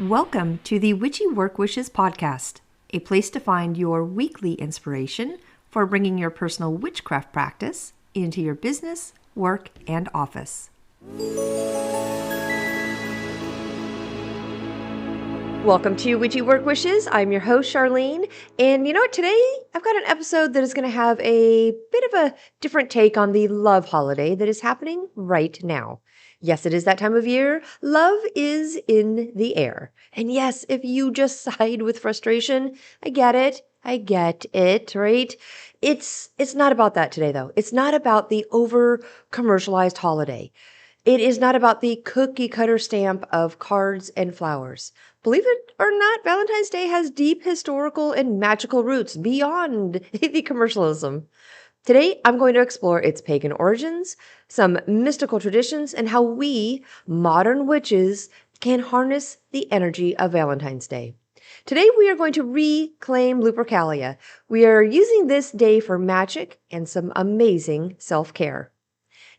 Welcome to the Witchy Work Wishes podcast, a place to find your weekly inspiration for bringing your personal witchcraft practice into your business, work, and office. Welcome to Witchy Work Wishes. I'm your host, Charlene. And you know what? Today I've got an episode that is going to have a bit of a different take on the love holiday that is happening right now. Yes, it is that time of year. Love is in the air. And yes, if you just sighed with frustration, I get it. Right? It's not about that today, though. It's not about the over-commercialized holiday. It is not about the cookie-cutter stamp of cards and flowers. Believe it or not, Valentine's Day has deep historical and magical roots beyond the commercialism. Today, I'm going to explore its pagan origins, some mystical traditions, and how we, modern witches, can harness the energy of Valentine's Day. Today, we are going to reclaim Lupercalia. We are using this day for magic and some amazing self-care.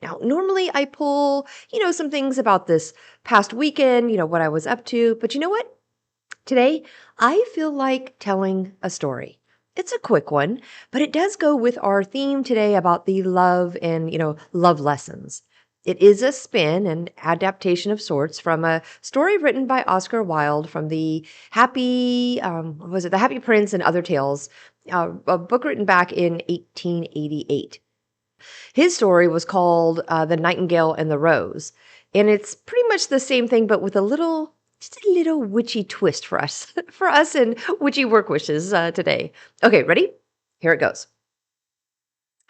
Now, normally I pull, some things about this past weekend, what I was up to, but you know what? Today, I feel like telling a story. It's a quick one, but it does go with our theme today about the love and, love lessons. It is a spin and adaptation of sorts from a story written by Oscar Wilde from the Happy, The Happy Prince and Other Tales, a book written back in 1888. His story was called The Nightingale and the Rose, and it's pretty much the same thing, but with just a little witchy twist for us, in Witchy Work Wishes today. Okay, ready? Here it goes.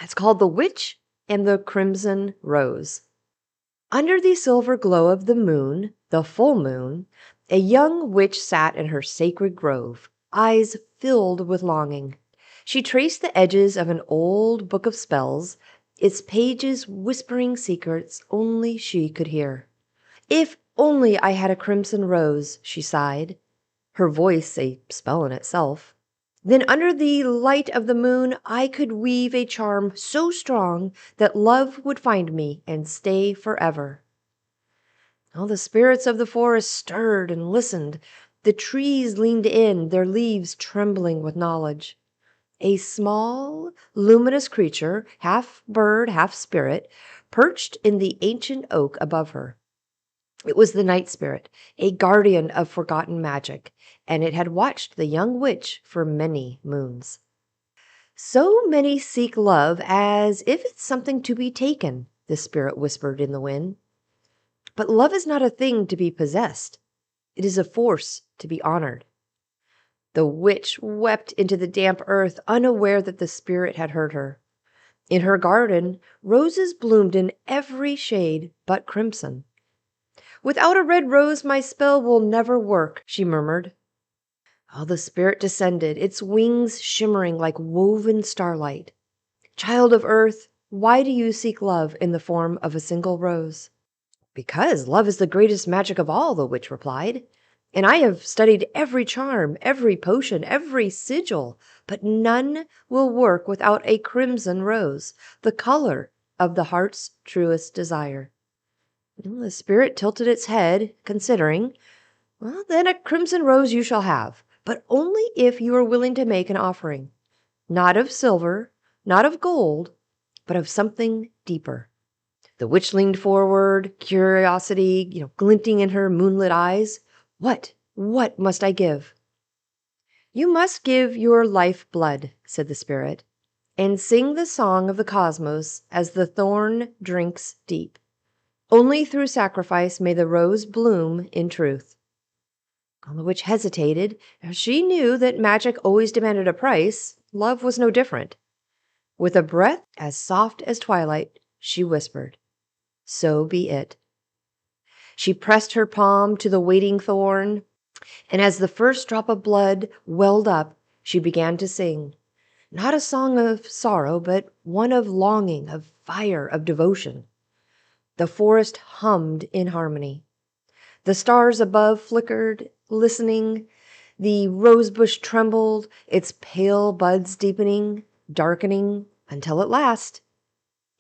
It's called The Witch and the Crimson Rose. Under the silver glow of the moon, the full moon, a young witch sat in her sacred grove, eyes filled with longing. She traced the edges of an old book of spells, its pages whispering secrets only she could hear. If only I had a crimson rose, she sighed, her voice a spell in itself. Then under the light of the moon I could weave a charm so strong that love would find me and stay forever. All the spirits of the forest stirred and listened. The trees leaned in, their leaves trembling with knowledge. A small, luminous creature, half bird, half spirit, perched in the ancient oak above her. It was the night spirit, a guardian of forgotten magic, and it had watched the young witch for many moons. So many seek love as if it's something to be taken, the spirit whispered in the wind. But love is not a thing to be possessed. It is a force to be honored. The witch wept into the damp earth, unaware that the spirit had heard her. In her garden, roses bloomed in every shade but crimson. Without a red rose, my spell will never work, she murmured. Oh, the spirit descended, its wings shimmering like woven starlight. Child of earth, why do you seek love in the form of a single rose? Because love is the greatest magic of all, the witch replied. And I have studied every charm, every potion, every sigil, but none will work without a crimson rose, the color of the heart's truest desire. The spirit tilted its head, considering. Well, then a crimson rose you shall have, but only if you are willing to make an offering. Not of silver, not of gold, but of something deeper. The witch leaned forward, curiosity, glinting in her moonlit eyes. What must I give? You must give your life blood, said the spirit, and sing the song of the cosmos as the thorn drinks deep. Only through sacrifice may the rose bloom in truth. The witch hesitated. She knew that magic always demanded a price. Love was no different. With a breath as soft as twilight, she whispered, "So be it." She pressed her palm to the waiting thorn, and as the first drop of blood welled up, she began to sing. Not a song of sorrow, but one of longing, of fire, of devotion. The forest hummed in harmony. The stars above flickered, listening. The rosebush trembled, its pale buds deepening, darkening, until at last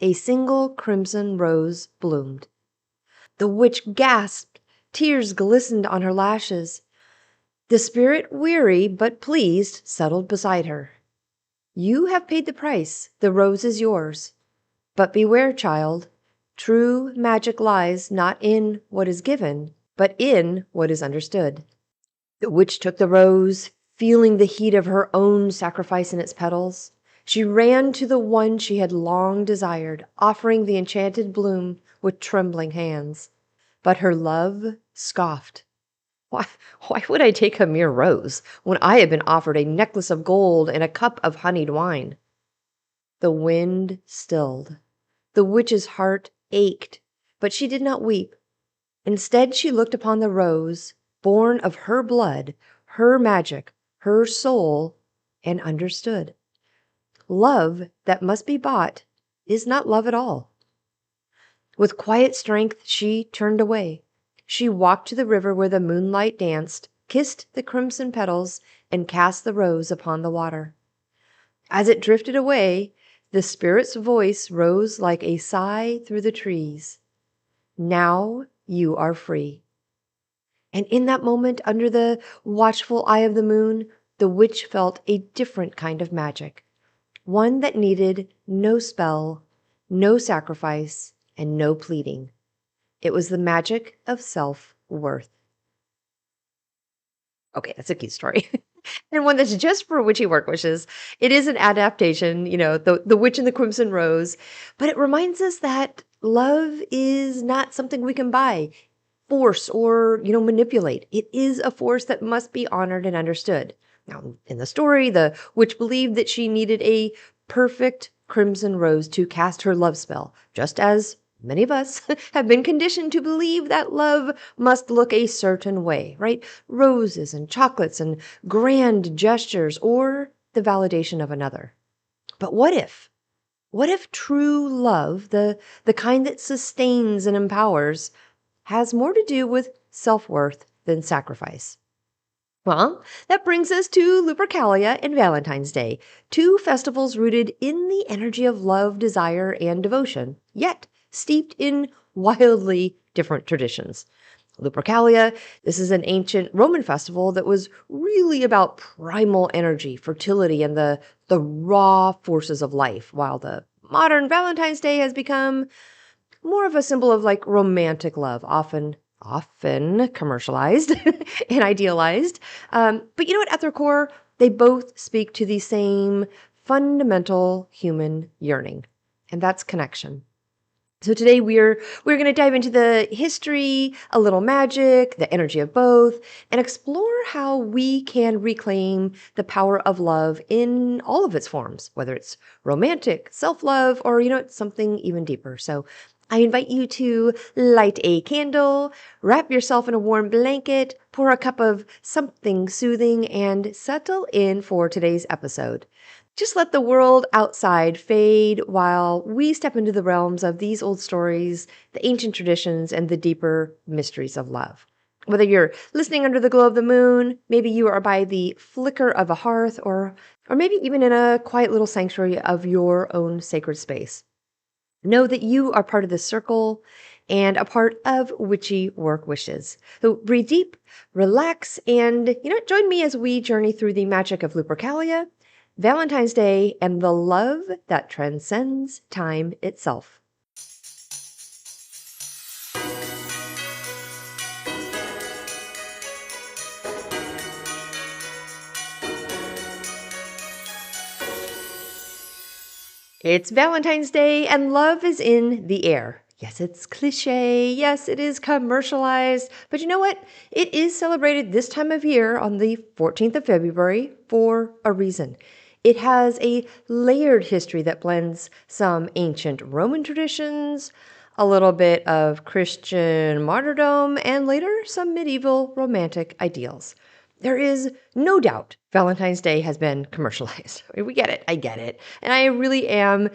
a single crimson rose bloomed. The witch gasped. Tears glistened on her lashes. The spirit, weary but pleased, settled beside her. You have paid the price. The rose is yours. But beware, child. True magic lies not in what is given, but in what is understood. The witch took the rose, feeling the heat of her own sacrifice in its petals. She ran to the one she had long desired, offering the enchanted bloom with trembling hands. But her love scoffed. Why, why would I take a mere rose when I had been offered a necklace of gold and a cup of honeyed wine? The wind stilled. The witch's heart ached, but she did not weep. Instead, she looked upon the rose, born of her blood, her magic, her soul, and understood. Love that must be bought is not love at all. With quiet strength, she turned away. She walked to the river where the moonlight danced, kissed the crimson petals, and cast the rose upon the water. As it drifted away, the spirit's voice rose like a sigh through the trees. Now you are free. And in that moment, under the watchful eye of the moon, the witch felt a different kind of magic, one that needed no spell, no sacrifice, and no pleading. It was the magic of self-worth. Okay, that's a cute story. And one that's just for witchy work wishes. It is an adaptation, the Witch and the Crimson Rose, but it reminds us that love is not something we can buy, force, or, manipulate. It is a force that must be honored and understood. Now, in the story, the witch believed that she needed a perfect crimson rose to cast her love spell, just as many of us have been conditioned to believe that love must look a certain way, right? Roses and chocolates and grand gestures or the validation of another. But what if? What if true love, the kind that sustains and empowers, has more to do with self-worth than sacrifice? Well, that brings us to Lupercalia and Valentine's Day, two festivals rooted in the energy of love, desire, and devotion, yet steeped in wildly different traditions. Lupercalia, this is an ancient Roman festival that was really about primal energy, fertility, and the raw forces of life, while the modern Valentine's Day has become more of a symbol of like romantic love, often commercialized and idealized. But you know what? At their core, they both speak to the same fundamental human yearning, and that's connection. So today we're going to dive into the history, a little magic, the energy of both, and explore how we can reclaim the power of love in all of its forms, whether it's romantic, self-love, or something even deeper. So I invite you to light a candle, wrap yourself in a warm blanket, pour a cup of something soothing, and settle in for today's episode. Just let the world outside fade while we step into the realms of these old stories, the ancient traditions, and the deeper mysteries of love. Whether you're listening under the glow of the moon, maybe you are by the flicker of a hearth, or maybe even in a quiet little sanctuary of your own sacred space. Know that you are part of this circle and a part of Witchy Work Wishes. So breathe deep, relax, and join me as we journey through the magic of Lupercalia, Valentine's Day, and the love that transcends time itself. It's Valentine's Day and love is in the air. Yes, it's cliche. Yes, it is commercialized. But you know what? It is celebrated this time of year on the 14th of February for a reason. It has a layered history that blends some ancient Roman traditions, a little bit of Christian martyrdom, and later some medieval romantic ideals. There is no doubt Valentine's Day has been commercialized. We get it. I get it. And I really am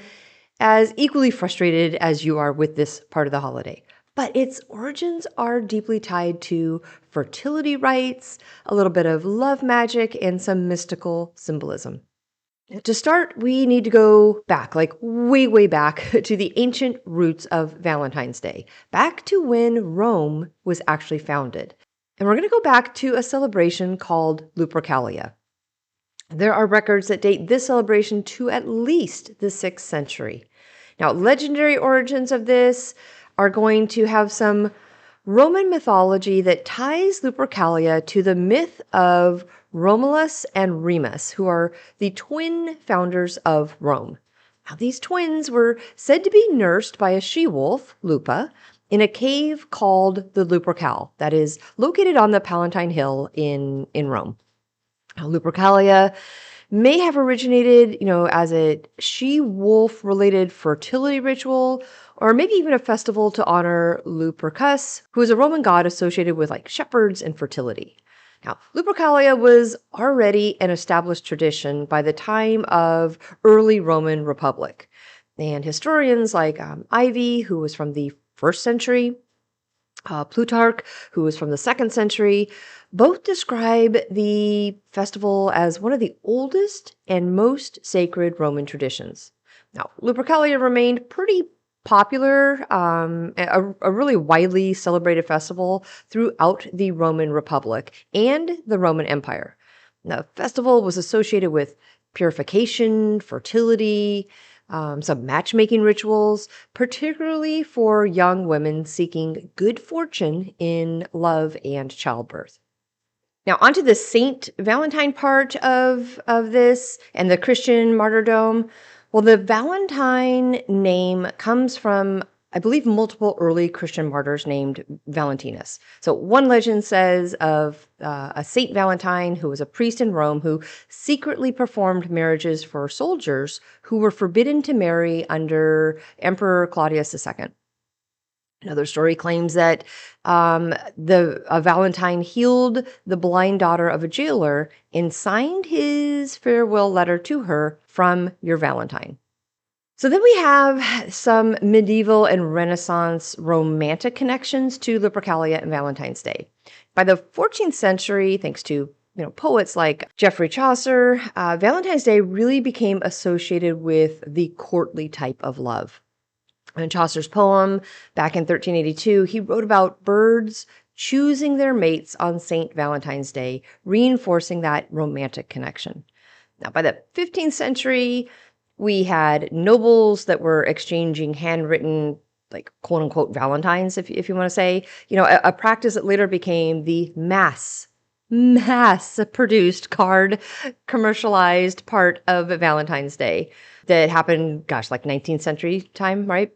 as equally frustrated as you are with this part of the holiday. But its origins are deeply tied to fertility rites, a little bit of love magic, and some mystical symbolism. To start, we need to go back, like way, way back to the ancient roots of Valentine's Day, back to when Rome was actually founded. And we're going to go back to a celebration called Lupercalia. There are records that date this celebration to at least the 6th century. Now, legendary origins of this are going to have some Roman mythology that ties Lupercalia to the myth of Romulus and Remus, who are the twin founders of Rome. Now, these twins were said to be nursed by a she-wolf, Lupa, in a cave called the Lupercal, that is located on the Palatine Hill in Rome. Now, Lupercalia may have originated, as a she-wolf related fertility ritual, or maybe even a festival to honor Lupercus, who is a Roman god associated with like shepherds and fertility. Now, Lupercalia was already an established tradition by the time of early Roman Republic. And historians like Ivy, who was from the 1st century, Plutarch, who was from the 2nd century, both describe the festival as one of the oldest and most sacred Roman traditions. Now, Lupercalia remained pretty popular, a really widely celebrated festival throughout the Roman Republic and the Roman Empire. The festival was associated with purification, fertility, some matchmaking rituals, particularly for young women seeking good fortune in love and childbirth. Now, onto the Saint Valentine part of this and the Christian martyrdom. Well, the Valentine name comes from, I believe, multiple early Christian martyrs named Valentinus. So one legend says of a Saint Valentine who was a priest in Rome who secretly performed marriages for soldiers who were forbidden to marry under Emperor Claudius II. Another story claims that Valentine healed the blind daughter of a jailer and signed his farewell letter to her from your Valentine. So then we have some medieval and Renaissance romantic connections to Lupercalia and Valentine's Day. By the 14th century, thanks to poets like Geoffrey Chaucer, Valentine's Day really became associated with the courtly type of love. In Chaucer's poem, back in 1382, he wrote about birds choosing their mates on St. Valentine's Day, reinforcing that romantic connection. Now, by the 15th century, we had nobles that were exchanging handwritten, like quote unquote Valentines, if you want to say, a practice that later became the mass produced card commercialized part of Valentine's Day that happened, like 19th century time, right?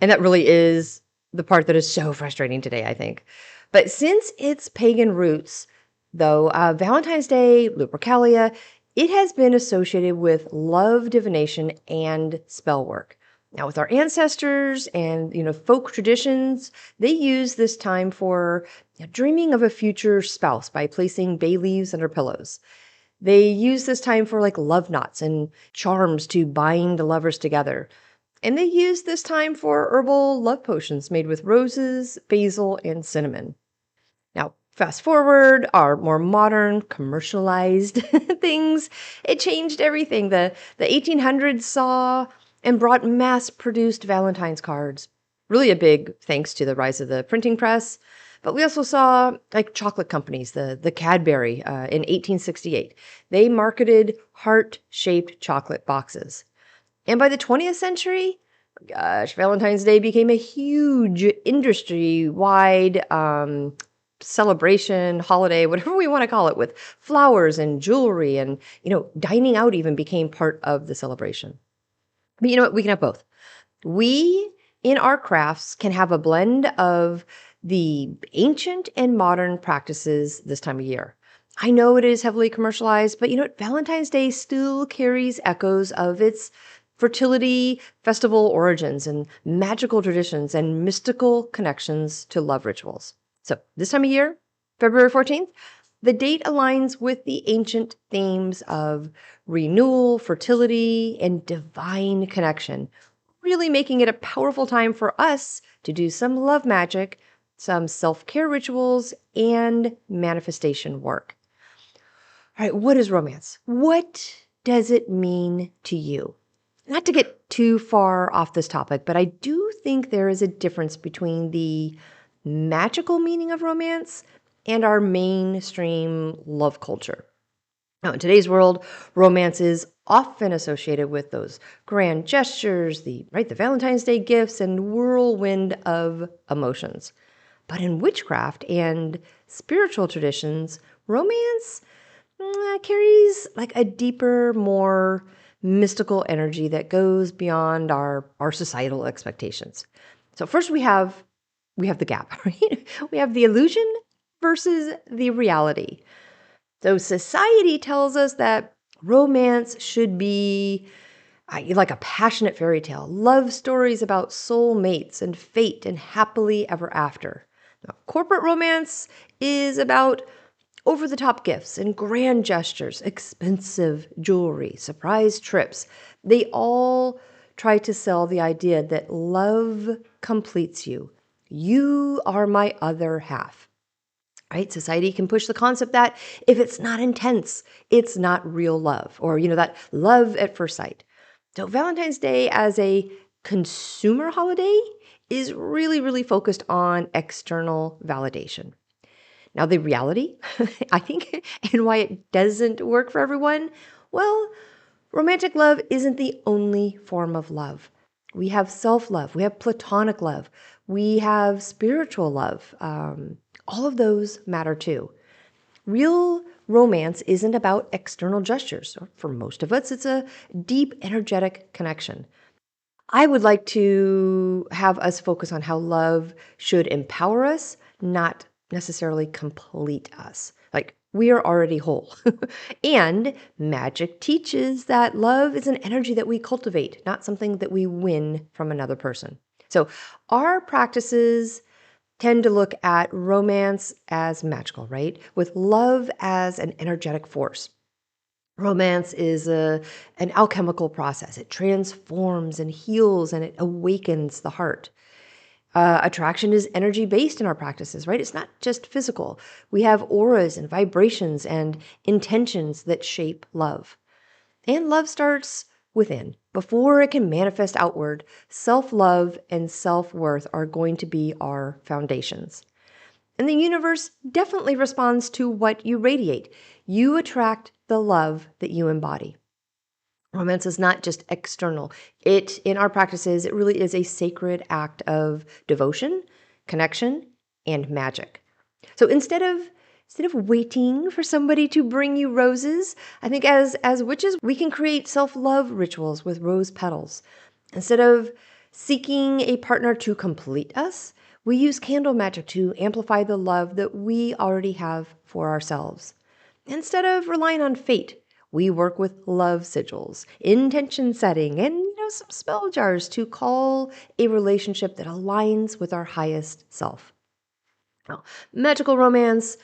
And that really is the part that is so frustrating today, I think. But since its pagan roots, though, Valentine's Day, Lupercalia, it has been associated with love divination and spell work. Now, with our ancestors and, folk traditions, they use this time for dreaming of a future spouse by placing bay leaves under pillows. They use this time for like love knots and charms to bind the lovers together. And they use this time for herbal love potions made with roses, basil, and cinnamon. Now, fast forward, our more modern, commercialized things, it changed everything. The 1800s saw and brought mass-produced Valentine's cards. Really a big thanks to the rise of the printing press. But we also saw like chocolate companies, the Cadbury in 1868. They marketed heart-shaped chocolate boxes. And by the 20th century, Valentine's Day became a huge industry-wide celebration, holiday, whatever we want to call it, with flowers and jewelry and, dining out even became part of the celebration. But you know what? We can have both. We, in our crafts, can have a blend of the ancient and modern practices this time of year. I know it is heavily commercialized, but Valentine's Day still carries echoes of its fertility, festival origins, and magical traditions and mystical connections to love rituals. So this time of year, February 14th, the date aligns with the ancient themes of renewal, fertility, and divine connection, really making it a powerful time for us to do some love magic, some self-care rituals, and manifestation work. All right, what is romance? What does it mean to you? Not to get too far off this topic, but I do think there is a difference between the magical meaning of romance and our mainstream love culture. Now, in today's world, romance is often associated with those grand gestures, the Valentine's Day gifts, and whirlwind of emotions. But in witchcraft and spiritual traditions, romance carries like a deeper, more mystical energy that goes beyond our societal expectations. So first we have the gap, right? We have the illusion versus the reality. So society tells us that romance should be like a passionate fairy tale, love stories about soulmates and fate and happily ever after. Now, corporate romance is about over the top gifts and grand gestures, expensive jewelry, surprise trips. They all try to sell the idea that love completes you. You are my other half. Right? Society can push the concept that if it's not intense, it's not real love, or, that love at first sight. So, Valentine's Day as a consumer holiday is really, really focused on external validation. Now, the reality, I think, and why it doesn't work for everyone, well, romantic love isn't the only form of love. We have self love, we have platonic love, we have spiritual love. All of those matter too. Real romance isn't about external gestures. For most of us, it's a deep, energetic connection. I would like to have us focus on how love should empower us, not necessarily complete us. Like we are already whole. And magic teaches that love is an energy that we cultivate, not something that we win from another person. So our practices tend to look at romance as magical, right? With love as an energetic force. Romance is an alchemical process. It transforms and heals and it awakens the heart. Attraction is energy based in our practices, right? It's not just physical. We have auras and vibrations and intentions that shape love. And love starts within. Before it can manifest outward, self love and self worth are going to be our foundations. And the universe definitely responds to what you radiate. You attract the love that you embody. Romance is not just external. In our practices, it really is a sacred act of devotion, connection, and magic. So instead of waiting for somebody to bring you roses, I think as witches, we can create self-love rituals with rose petals. Instead of seeking a partner to complete us, we use candle magic to amplify the love that we already have for ourselves. Instead of relying on fate, we work with love sigils, intention setting, and some spell jars to call a relationship that aligns with our highest self. Now, magical romance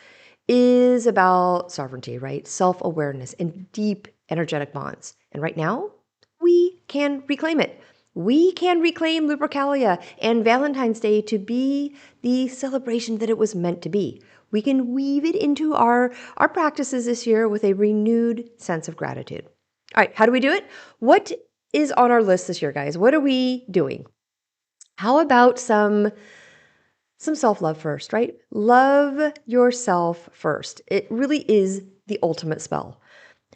is about sovereignty, right? Self awareness and deep energetic bonds. And right now, we can reclaim it. We can reclaim Lupercalia and Valentine's Day to be the celebration that it was meant to be. We can weave it into our practices this year with a renewed sense of gratitude. All right, how do we do it? What is on our list this year, guys? What are we doing? How about some self-love first, right? Love yourself first. It really is the ultimate spell.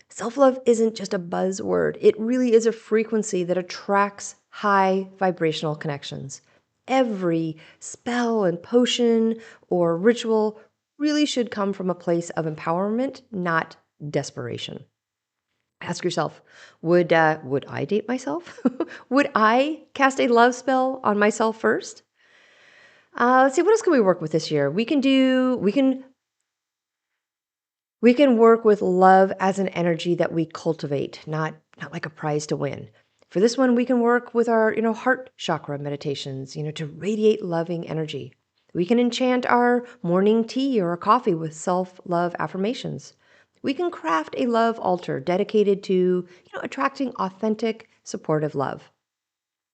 Self-love isn't just a buzzword. It really is a frequency that attracts high vibrational connections. Every spell and potion or ritual really should come from a place of empowerment, not desperation. Ask yourself, would I date myself? Would I cast a love spell on myself first? Let's see, what else can we work with this year? We can work with love as an energy that we cultivate, not like a prize to win. For this one, we can work with our, heart chakra meditations, to radiate loving energy. We can enchant our morning tea or coffee with self-love affirmations. We can craft a love altar dedicated to, attracting authentic, supportive love.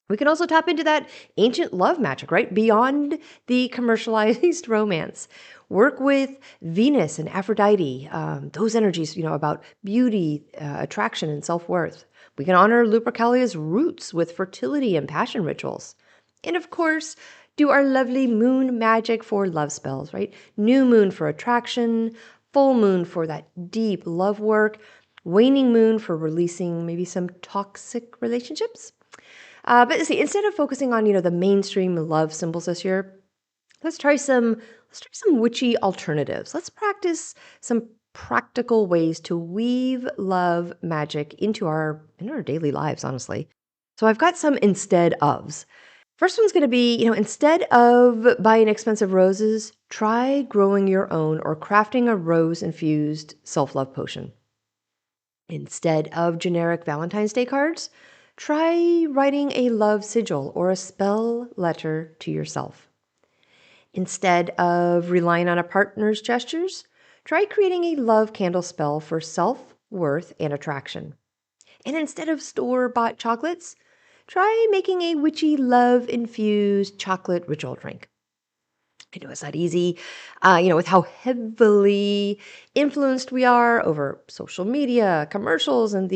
We can also tap into that ancient love magic, right? Beyond the commercialized romance. Work with Venus and Aphrodite, those energies, about beauty, attraction, and self worth. We can honor Lupercalia's roots with fertility and passion rituals. And of course, do our lovely moon magic for love spells, right? New moon for attraction, full moon for that deep love work, waning moon for releasing maybe some toxic relationships. But see, instead of focusing on the mainstream love symbols this year, let's try some witchy alternatives. Let's practice some practical ways to weave love magic into our daily lives, honestly. So I've got some instead ofs. First one's going to be, instead of buying expensive roses, try growing your own or crafting a rose infused self love potion. Instead of generic Valentine's Day cards, try writing a love sigil or a spell letter to yourself. Instead of relying on a partner's gestures, try creating a love candle spell for self worth and attraction. And instead of store bought chocolates, try making a witchy love infused chocolate ritual drink. I know it's not easy, with how heavily influenced we are over social media, commercials, and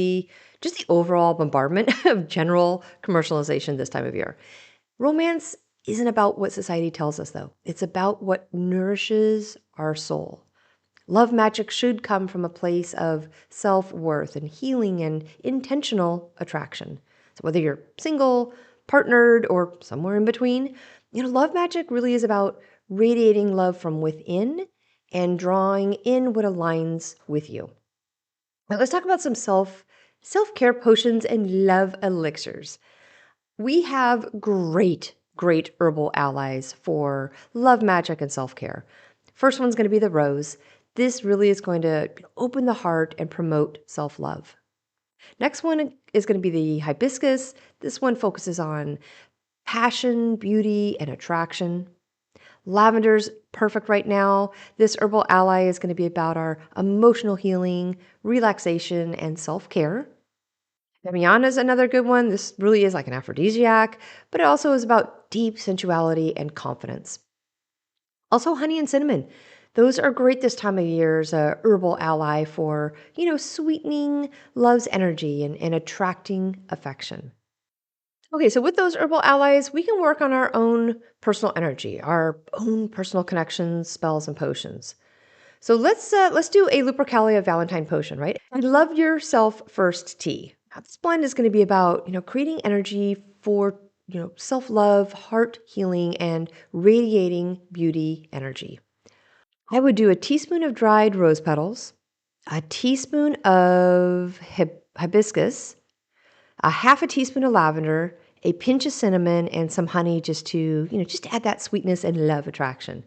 just the overall bombardment of general commercialization this time of year. Romance isn't about what society tells us, though. It's about what nourishes our soul. Love magic should come from a place of self worth and healing and intentional attraction. So, whether you're single, partnered, or somewhere in between, love magic really is about radiating love from within and drawing in what aligns with you. Now, let's talk about some self-care potions and love elixirs. We have great herbal allies for love magic and self-care. First one's going to be the rose. This really is going to open the heart and promote self-love. Next one is going to be the hibiscus. This one focuses on passion, beauty, and attraction. Lavender's perfect right now. This herbal ally is going to be about our emotional healing, relaxation, and self-care. Damiana is another good one. This really is like an aphrodisiac, but it also is about deep sensuality and confidence. Also, honey and cinnamon. Those are great this time of year as a herbal ally for, sweetening love's energy and attracting affection. Okay, so with those herbal allies, we can work on our own personal energy, our own personal connections, spells, and potions. So let's do a Lupercalia Valentine potion, right? I love yourself first tea. Now, this blend is going to be about creating energy for self love, heart healing, and radiating beauty energy. I would do a teaspoon of dried rose petals, a teaspoon of hibiscus, a half a teaspoon of lavender, a pinch of cinnamon, and some honey just to add that sweetness and love attraction.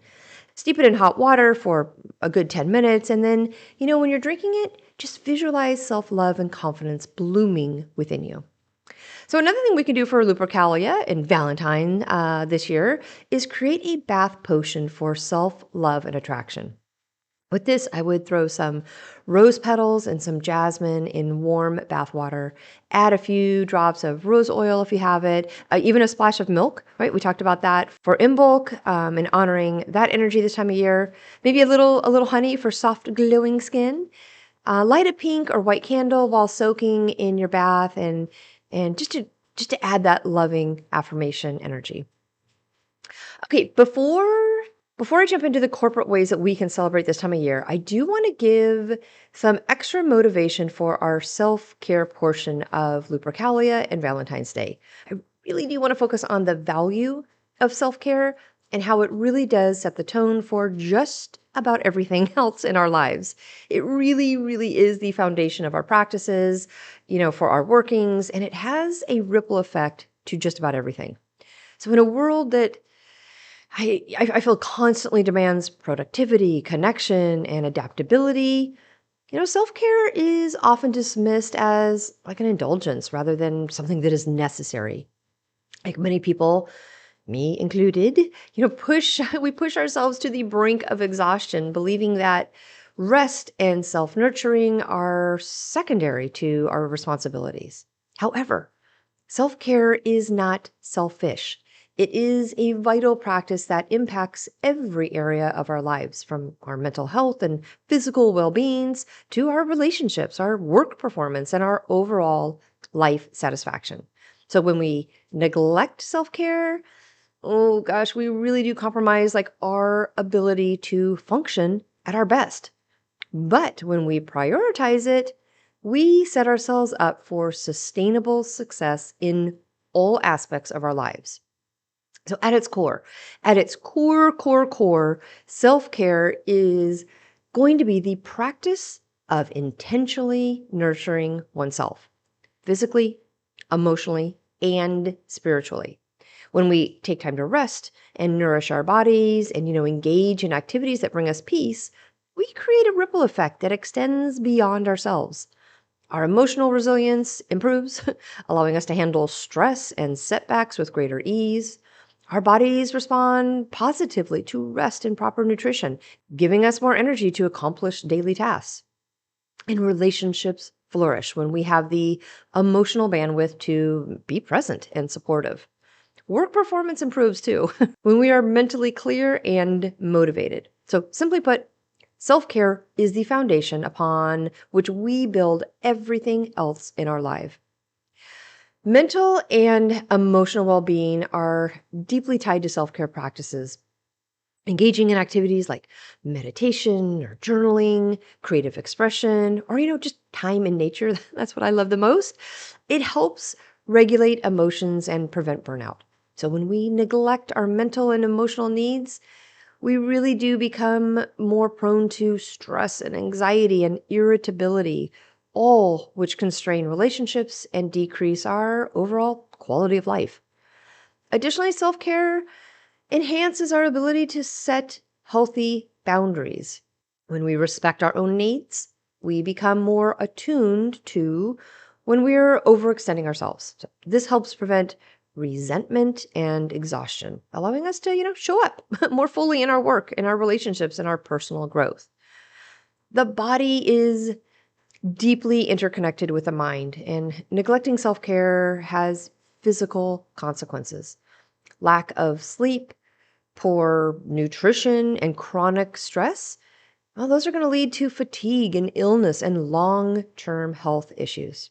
Steep it in hot water for a good 10 minutes, and then, when you're drinking it, just visualize self-love and confidence blooming within you. So another thing we can do for Lupercalia and Valentine this year is create a bath potion for self-love and attraction. With this, I would throw some rose petals and some jasmine in warm bath water. Add a few drops of rose oil if you have it, even a splash of milk, right? We talked about that for in bulk and honoring that energy this time of year. Maybe a little honey for soft, glowing skin. Light a pink or white candle while soaking in your bath, and just to add that loving affirmation energy. Okay, before I jump into the corporate ways that we can celebrate this time of year, I do want to give some extra motivation for our self-care portion of Lupercalia and Valentine's Day. I really do want to focus on the value of self-care and how it really does set the tone for just about everything else in our lives. It really, really is the foundation of our practices, for our workings, and it has a ripple effect to just about everything. So in a world that I feel constantly demands productivity, connection, and adaptability, self-care is often dismissed as like an indulgence rather than something that is necessary. Like many people, me included, we push ourselves to the brink of exhaustion, believing that rest and self-nurturing are secondary to our responsibilities. However, self-care is not selfish. It is a vital practice that impacts every area of our lives, from our mental health and physical well-beings to our relationships, our work performance, and our overall life satisfaction. So when we neglect self-care, oh gosh, we really do compromise like our ability to function at our best. But when we prioritize it, we set ourselves up for sustainable success in all aspects of our lives. So at its core, self care is going to be the practice of intentionally nurturing oneself physically, emotionally, and spiritually. When we take time to rest and nourish our bodies and, engage in activities that bring us peace, we create a ripple effect that extends beyond ourselves. Our emotional resilience improves, allowing us to handle stress and setbacks with greater ease. Our bodies respond positively to rest and proper nutrition, giving us more energy to accomplish daily tasks. And relationships flourish when we have the emotional bandwidth to be present and supportive. Work performance improves too when we are mentally clear and motivated. So, simply put, self care is the foundation upon which we build everything else in our life. Mental and emotional well being are deeply tied to self care practices. Engaging in activities like meditation or journaling, creative expression, or, just time in nature, that's what I love the most. It helps regulate emotions and prevent burnout. So when we neglect our mental and emotional needs, we really do become more prone to stress and anxiety and irritability, all which constrain relationships and decrease our overall quality of life. Additionally, self care enhances our ability to set healthy boundaries. When we respect our own needs, we become more attuned to when we're overextending ourselves. So this helps prevent resentment and exhaustion, allowing us to, show up more fully in our work, in our relationships, and our personal growth. The body is deeply interconnected with the mind, and neglecting self care has physical consequences. Lack of sleep, poor nutrition, and chronic stress, well, those are going to lead to fatigue and illness and long term health issues.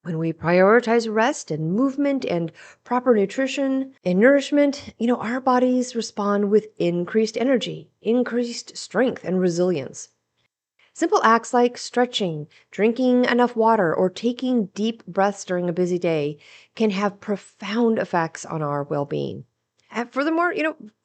When we prioritize rest and movement and proper nutrition and nourishment, our bodies respond with increased energy, increased strength, and resilience. Simple acts like stretching, drinking enough water, or taking deep breaths during a busy day can have profound effects on our well being. And furthermore,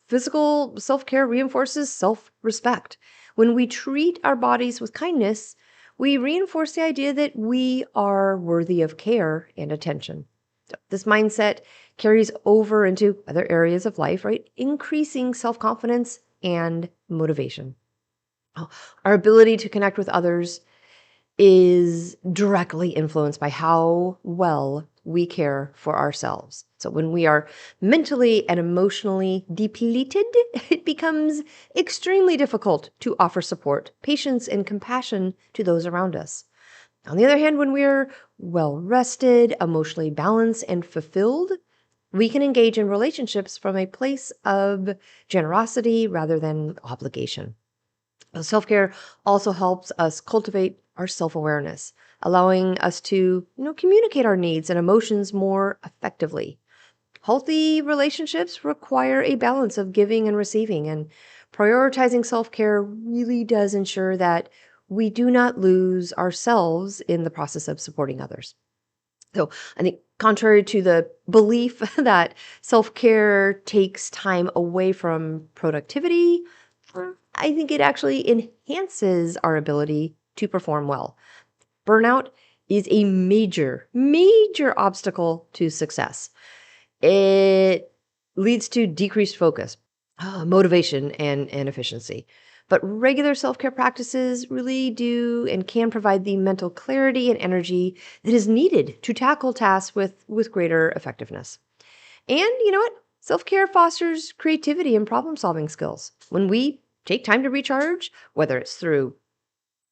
physical self care reinforces self respect. When we treat our bodies with kindness, we reinforce the idea that we are worthy of care and attention. So this mindset carries over into other areas of life, right? Increasing self confidence and motivation. Oh, our ability to connect with others is directly influenced by how well we care for ourselves. So when we are mentally and emotionally depleted, it becomes extremely difficult to offer support, patience, and compassion to those around us. On the other hand, when we're well rested, emotionally balanced, and fulfilled, we can engage in relationships from a place of generosity rather than obligation. Self care also helps us cultivate our self awareness, allowing us to, communicate our needs and emotions more effectively. Healthy relationships require a balance of giving and receiving, and prioritizing self care really does ensure that we do not lose ourselves in the process of supporting others. So I think, contrary to the belief that self care takes time away from productivity, I think it actually enhances our ability to perform well. Burnout is a major, major obstacle to success. It leads to decreased focus, motivation, and efficiency. But regular self care practices really do and can provide the mental clarity and energy that is needed to tackle tasks with greater effectiveness. And you know what? Self care fosters creativity and problem solving skills. When we take time to recharge, whether it's through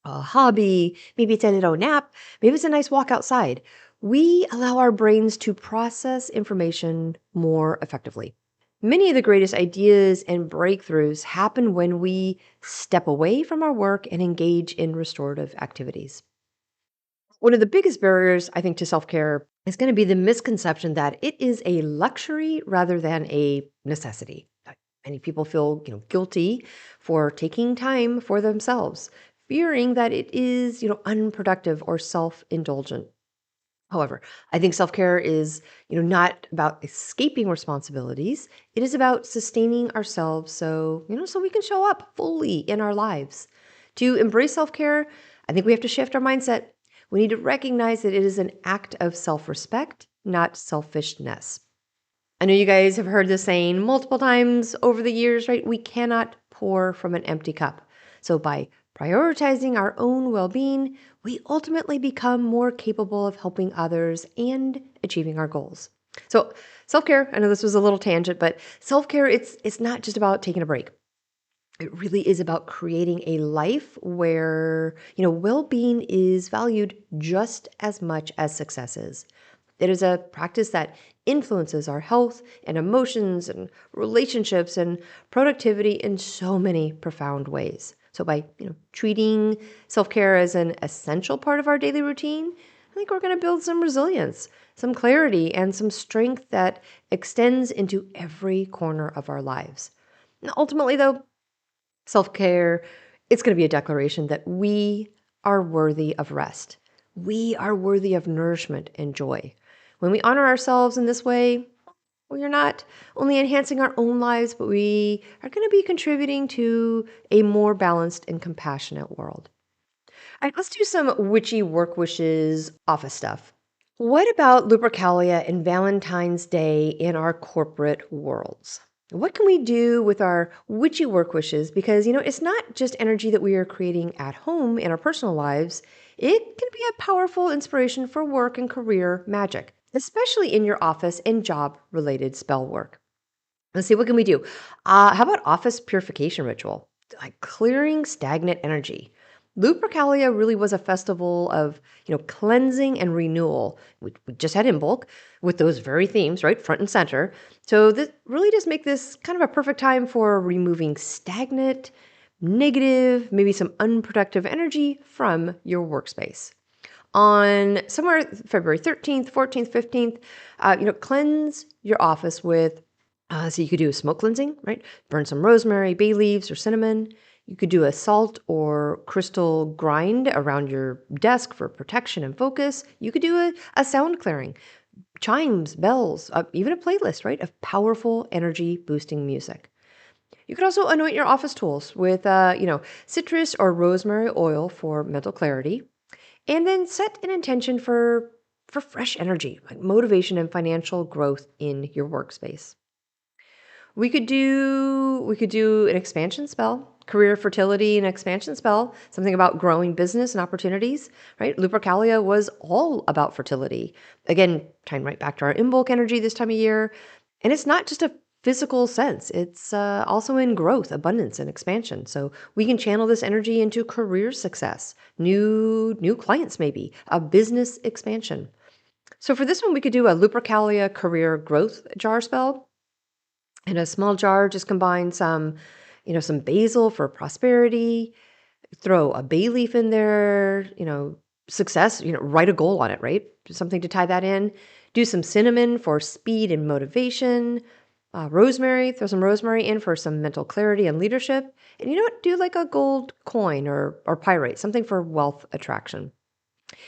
a hobby, maybe it's a little nap, maybe it's a nice walk outside, we allow our brains to process information more effectively. Many of the greatest ideas and breakthroughs happen when we step away from our work and engage in restorative activities. One of the biggest barriers, I think, to self care is going to be the misconception that it is a luxury rather than a necessity. Many people feel, guilty for taking time for themselves, fearing that it is, unproductive or self indulgent. However, I think self-care is, not about escaping responsibilities. It is about sustaining ourselves so we can show up fully in our lives. To embrace self-care, I think we have to shift our mindset. We need to recognize that it is an act of self-respect, not selfishness. I know you guys have heard this saying multiple times over the years, right? We cannot pour from an empty cup. So, by prioritizing our own well being, we ultimately become more capable of helping others and achieving our goals. So, self care, I know this was a little tangent, but self care, it's not just about taking a break. It really is about creating a life where, well being is valued just as much as success is. It is a practice that influences our health and emotions and relationships and productivity in so many profound ways. So by, treating self-care as an essential part of our daily routine, I think we're going to build some resilience, some clarity, and some strength that extends into every corner of our lives. And ultimately, though, self care, it's going to be a declaration that we are worthy of rest. We are worthy of nourishment and joy. When we honor ourselves in this way, we are not only enhancing our own lives, but we are going to be contributing to a more balanced and compassionate world. All right, let's do some witchy work wishes office stuff. What about Lupercalia and Valentine's Day in our corporate worlds? What can we do with our witchy work wishes? Because, it's not just energy that we are creating at home in our personal lives, it can be a powerful inspiration for work and career magic, especially in your office and job related spell work. Let's see, what can we do? How about office purification ritual? Like clearing stagnant energy. Lupercalia really was a festival of, cleansing and renewal. We just had in bulk with those very themes, right, front and center. So this really does make this kind of a perfect time for removing stagnant, negative, maybe some unproductive energy from your workspace. On somewhere February 13th, 14th, 15th, cleanse your office with so you could do a smoke cleansing, right? Burn some rosemary, bay leaves, or cinnamon. You could do a salt or crystal grind around your desk for protection and focus. You could do a sound clearing, chimes, bells, even a playlist, right, of powerful energy boosting music. You could also anoint your office tools with, citrus or rosemary oil for mental clarity, and then set an intention for fresh energy, like motivation and financial growth in your workspace. We could do an expansion spell, career fertility and expansion spell, something about growing business and opportunities, right? Lupercalia was all about fertility. Again, tying right back to our in-bulk energy this time of year. And it's not just a physical sense. It's also in growth, abundance, and expansion. So we can channel this energy into career success, new clients maybe, a business expansion. So for this one, we could do a Lupercalia career growth jar spell. In a small jar, just combine some basil for prosperity, throw a bay leaf in there, success, write a goal on it, right? Something to tie that in. Do some cinnamon for speed and motivation. Rosemary, throw some rosemary in for some mental clarity and leadership. And you know what? Do like a gold coin or pyrite, something for wealth attraction.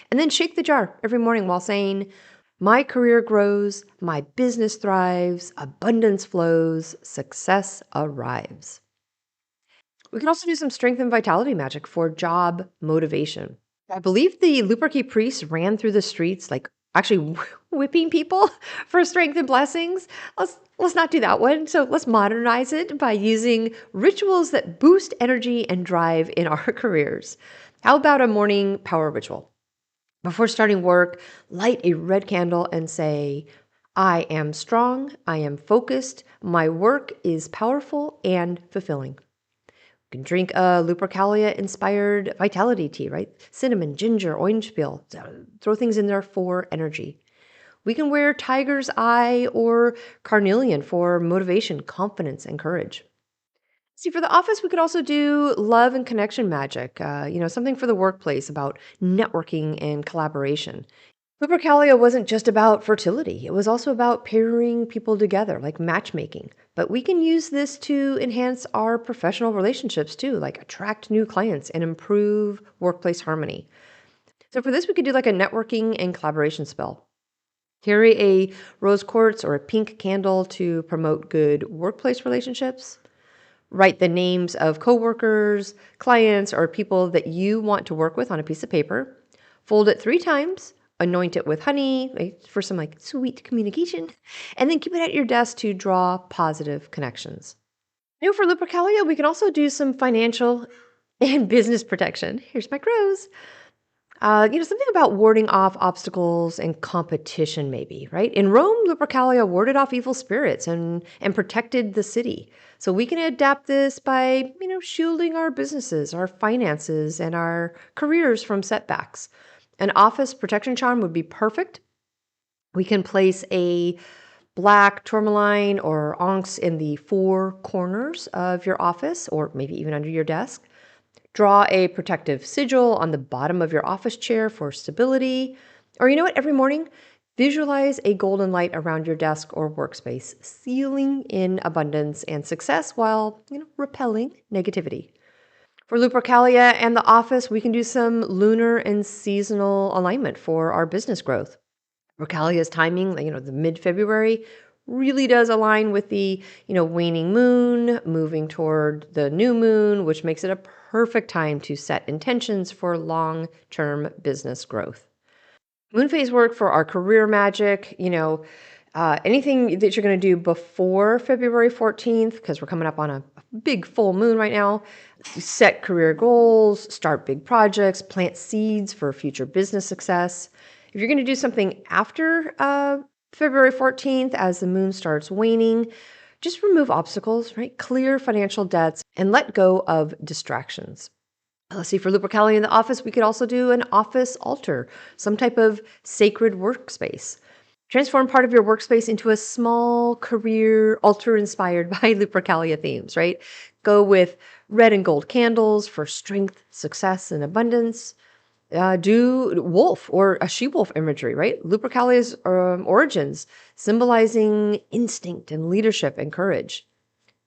And then shake the jar every morning while saying, my career grows, my business thrives, abundance flows, success arrives. We can also do some strength and vitality magic for job motivation. I believe the Luperci priests ran through the streets, like actually whipping people for strength and blessings. Let's not do that one. So let's modernize it by using rituals that boost energy and drive in our careers. How about a morning power ritual? Before starting work, light a red candle and say, I am strong, I am focused, my work is powerful and fulfilling. You can drink a Lupercalia inspired vitality tea, right? Cinnamon, ginger, orange peel. Throw things in there for energy. We can wear tiger's eye or carnelian for motivation, confidence, and courage. See, for the office, we could also do love and connection magic, something for the workplace about networking and collaboration. Lupercalia wasn't just about fertility, it was also about pairing people together, like matchmaking. But we can use this to enhance our professional relationships too, like attract new clients and improve workplace harmony. So for this, we could do like a networking and collaboration spell. Carry a rose quartz or a pink candle to promote good workplace relationships. Write the names of coworkers, clients, or people that you want to work with on a piece of paper. Fold it 3 times. Anoint it with honey for some like sweet communication, and then keep it at your desk to draw positive connections. For Lupercalia, we can also do some financial and business protection. Here's my crows. Something about warding off obstacles and competition, maybe, right? In Rome, Lupercalia warded off evil spirits and protected the city. So we can adapt this by, shielding our businesses, our finances, and our careers from setbacks. An office protection charm would be perfect. We can place a black tourmaline or onyx in the 4 corners of your office, or maybe even under your desk. Draw a protective sigil on the bottom of your office chair for stability. Or you know what? Every morning, visualize a golden light around your desk or workspace, sealing in abundance and success while, repelling negativity. For Lupercalia and the office, we can do some lunar and seasonal alignment for our business growth. Lucalia's timing, the mid-February, really does align with the, waning moon, moving toward the new moon, which makes it a perfect time to set intentions for long-term business growth. Moon phase work for our career magic, anything that you're going to do before February 14th, because we're coming up on a big full moon right now. Set career goals, start big projects, plant seeds for future business success. If you're going to do something after February 14th, as the moon starts waning, just remove obstacles, right? Clear financial debts and let go of distractions. Let's see, for Lupercalia in the office, we could also do an office altar, some type of sacred workspace. Transform part of your workspace into a small career altar inspired by Lupercalia themes, right? Go with red and gold candles for strength, success, and abundance. Do wolf or a she-wolf imagery, right? Lupercalia's origins, symbolizing instinct and leadership and courage.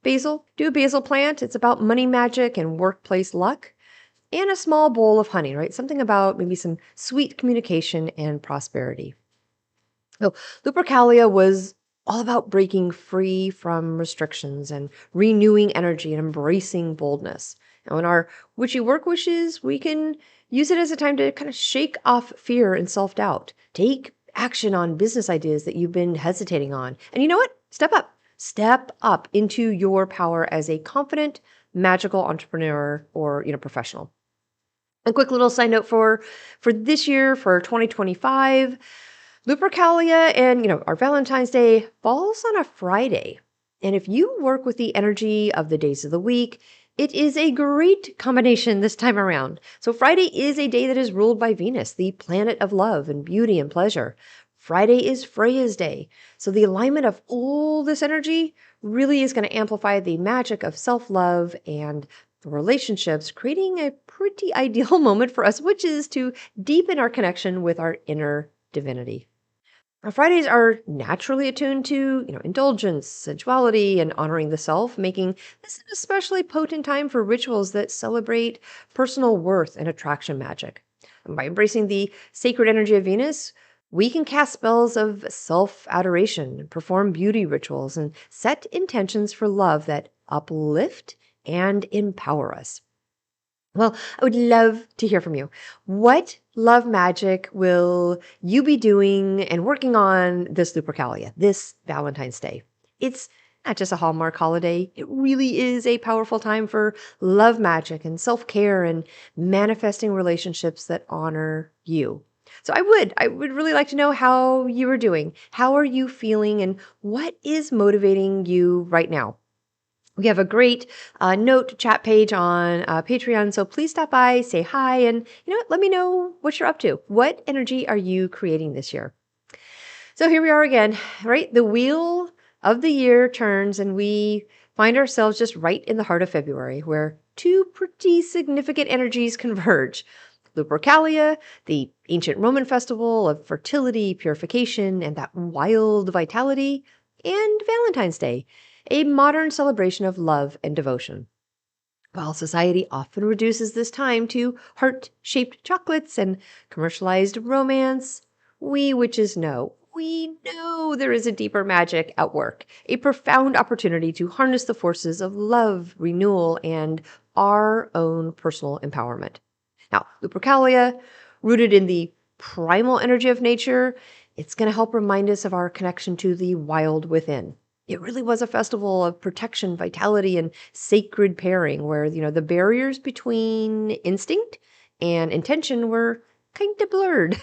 Basil, do a basil plant. It's about money magic and workplace luck. And a small bowl of honey, right? Something about maybe some sweet communication and prosperity. So Lupercalia was all about breaking free from restrictions and renewing energy and embracing boldness. Now, in our witchy work wishes, we can use it as a time to kind of shake off fear and self-doubt. Take action on business ideas that you've been hesitating on. And you know what? Step up. Step up into your power as a confident, magical entrepreneur or, professional. A quick little side note for this year, for 2025, Lupercalia and, our Valentine's Day falls on a Friday. And if you work with the energy of the days of the week, it is a great combination this time around. So Friday is a day that is ruled by Venus, the planet of love and beauty and pleasure. Friday is Freya's day. So the alignment of all this energy really is going to amplify the magic of self-love and relationships, creating a pretty ideal moment for us, which is to deepen our connection with our inner divinity. Now, Fridays are naturally attuned to, indulgence, sensuality, and honoring the self, making this an especially potent time for rituals that celebrate personal worth and attraction magic. And by embracing the sacred energy of Venus, we can cast spells of self-adoration, perform beauty rituals, and set intentions for love that uplift and empower us. Well, I would love to hear from you. What love magic will you be doing and working on this Lupercalia, this Valentine's Day? It's not just a Hallmark holiday. It really is a powerful time for love magic and self-care and manifesting relationships that honor you. So I would really like to know how you are doing. How are you feeling and what is motivating you right now? We have a great note chat page on Patreon, so please stop by, say hi, and let me know what you're up to. What energy are you creating this year? So here we are again, right? The wheel of the year turns, and we find ourselves just right in the heart of February, where two pretty significant energies converge. Lupercalia, the ancient Roman festival of fertility, purification, and that wild vitality, and Valentine's Day, a modern celebration of love and devotion. While society often reduces this time to heart shaped chocolates and commercialized romance, we witches know. We know there is a deeper magic at work, a profound opportunity to harness the forces of love, renewal, and our own personal empowerment. Now, Lupercalia, rooted in the primal energy of nature, it's going to help remind us of our connection to the wild within. It really was a festival of protection, vitality, and sacred pairing where, the barriers between instinct and intention were kind of blurred.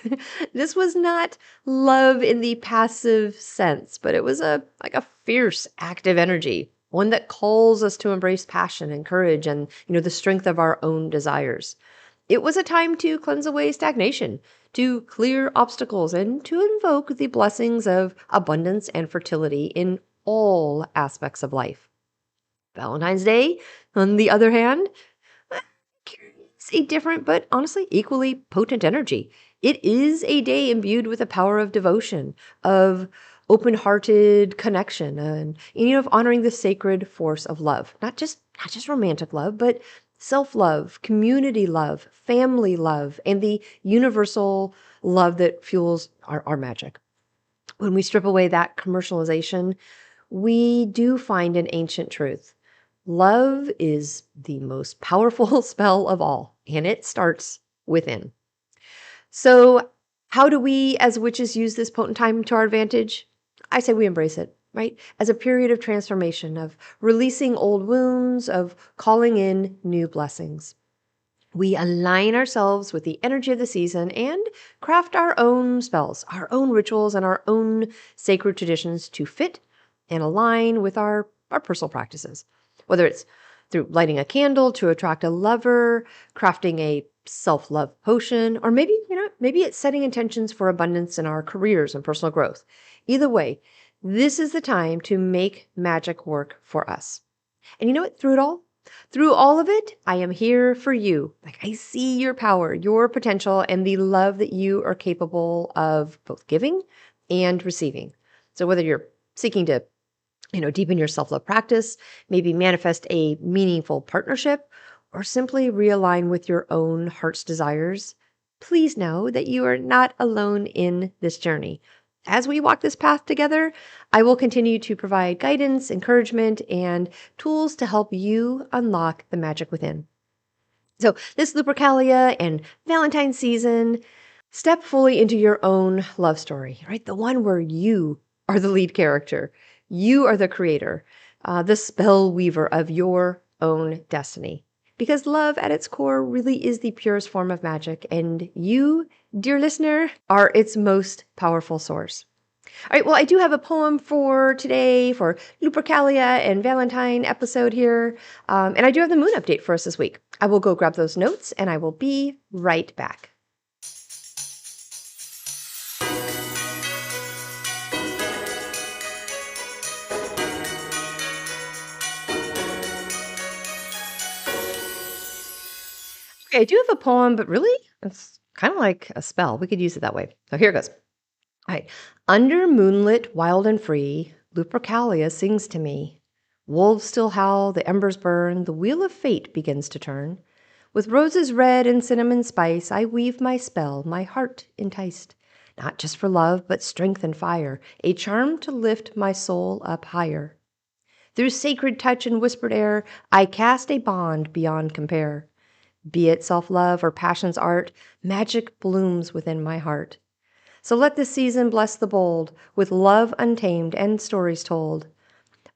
This was not love in the passive sense, but it was a fierce, active energy, one that calls us to embrace passion and courage and, the strength of our own desires. It was a time to cleanse away stagnation, to clear obstacles, and to invoke the blessings of abundance and fertility in all aspects of life. Valentine's Day, on the other hand, carries a different but honestly equally potent energy. It is a day imbued with the power of devotion, of open-hearted connection, and of honoring the sacred force of love. Not just romantic love, but self-love, community love, family love, and the universal love that fuels our magic. When we strip away that commercialization, we do find an ancient truth. Love is the most powerful spell of all, and it starts within. So, how do we as witches use this potent time to our advantage? I say we embrace it, right? As a period of transformation, of releasing old wounds, of calling in new blessings. We align ourselves with the energy of the season and craft our own spells, our own rituals, and our own sacred traditions to fit and align with our personal practices. Whether it's through lighting a candle to attract a lover, crafting a self-love potion, or maybe it's setting intentions for abundance in our careers and personal growth. Either way, this is the time to make magic work for us. And you know what? Through all of it, I am here for you. Like, I see your power, your potential, and the love that you are capable of both giving and receiving. So whether you're seeking to, deepen your self-love practice, maybe manifest a meaningful partnership, or simply realign with your own heart's desires, please know that you are not alone in this journey. As we walk this path together, I will continue to provide guidance, encouragement, and tools to help you unlock the magic within. So this Lupercalia and Valentine season, step fully into your own love story, right? The one where you are the lead character. You are the creator, the spell weaver of your own destiny. Because love at its core really is the purest form of magic, and you, dear listener, are its most powerful source. All right, well, I do have a poem for today for Lupercalia and Valentine episode here, and I do have the moon update for us this week. I will go grab those notes, and I will be right back. Okay, I do have a poem, but really, it's kind of like a spell. We could use it that way. So here it goes. All right. Under moonlit, wild and free, Lupercalia sings to me. Wolves still howl, the embers burn, the wheel of fate begins to turn. With roses red and cinnamon spice, I weave my spell, my heart enticed. Not just for love, but strength and fire, a charm to lift my soul up higher. Through sacred touch and whispered air, I cast a bond beyond compare. Be it self-love or passion's art, magic blooms within my heart. So let this season bless the bold, with love untamed and stories told.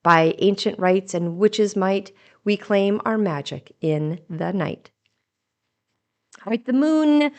By ancient rites and witches' might, we claim our magic in the night. All right, the moon.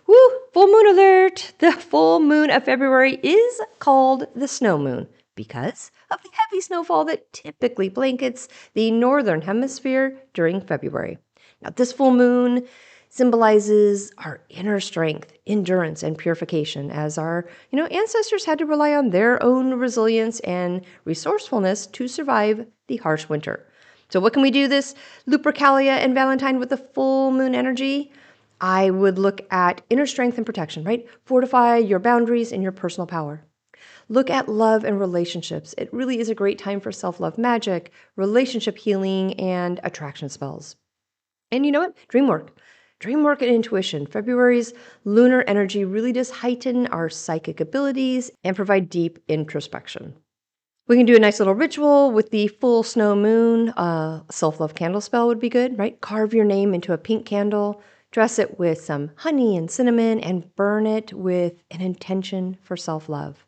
Full moon alert. The full moon of February is called the snow moon because of the heavy snowfall that typically blankets the northern hemisphere during February. Now, this full moon symbolizes our inner strength, endurance, and purification as our, ancestors had to rely on their own resilience and resourcefulness to survive the harsh winter. So what can we do this Lupercalia and Valentine with the full moon energy? I would look at inner strength and protection, right? Fortify your boundaries and your personal power. Look at love and relationships. It really is a great time for self-love magic, relationship healing, and attraction spells. And you know what? Dream work. Dream work and intuition. February's lunar energy really does heighten our psychic abilities and provide deep introspection. We can do a nice little ritual with the full snow moon. Self-love candle spell would be good, right? Carve your name into a pink candle, dress it with some honey and cinnamon, and burn it with an intention for self-love.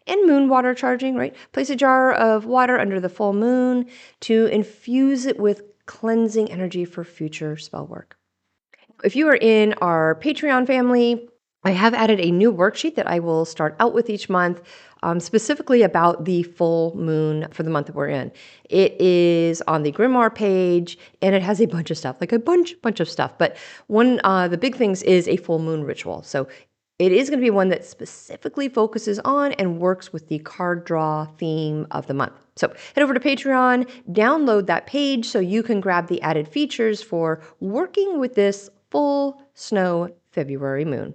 And moon water charging, right? Place a jar of water under the full moon to infuse it with cleansing energy for future spell work. If you are in our Patreon family, I have added a new worksheet that I will start out with each month, specifically about the full moon for the month that we're in. It is on the Grimoire page, and it has a bunch of stuff, like a bunch of stuff. But one the big things is a full moon ritual. So it is going to be one that specifically focuses on and works with the card draw theme of the month. So head over to Patreon, download that page so you can grab the added features for working with this full snow February moon.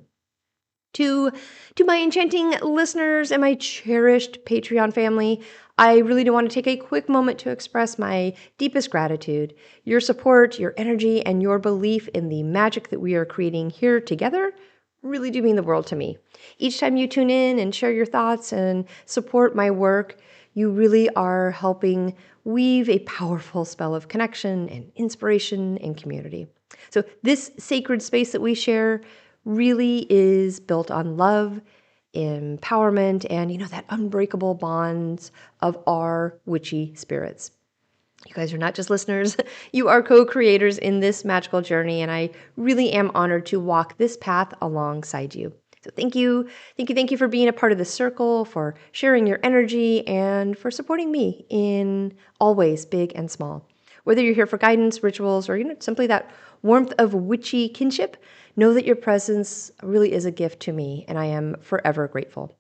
To my enchanting listeners and my cherished Patreon family, I really do want to take a quick moment to express my deepest gratitude. Your support, your energy, and your belief in the magic that we are creating here together really do mean the world to me. Each time you tune in and share your thoughts and support my work, you really are helping weave a powerful spell of connection and inspiration and community. So this sacred space that we share really is built on love, empowerment, and that unbreakable bonds of our witchy spirits. You guys are not just listeners, you are co-creators in this magical journey, and I really am honored to walk this path alongside you. So thank you for being a part of the circle, for sharing your energy, and for supporting me in all ways, big and small. Whether you're here for guidance, rituals, or simply that warmth of witchy kinship, know that your presence really is a gift to me, and I am forever grateful.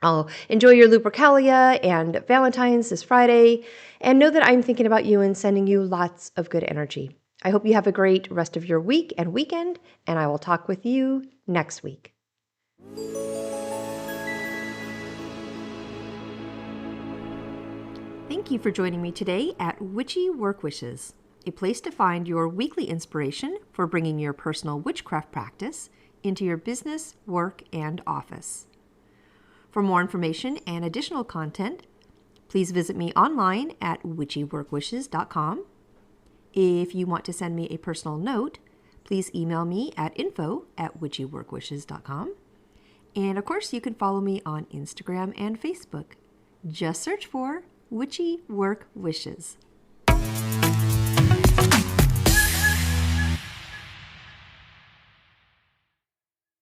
I'll enjoy your Lupercalia and Valentine's this Friday, and know that I'm thinking about you and sending you lots of good energy. I hope you have a great rest of your week and weekend, and I will talk with you next week. Thank you for joining me today at Witchy Work Wishes, a place to find your weekly inspiration for bringing your personal witchcraft practice into your business, work, and office. For more information and additional content, please visit me online at witchyworkwishes.com. If you want to send me a personal note, please email me at info@witchyworkwishes.com. And of course, you can follow me on Instagram and Facebook. Just search for Witchy Work Wishes.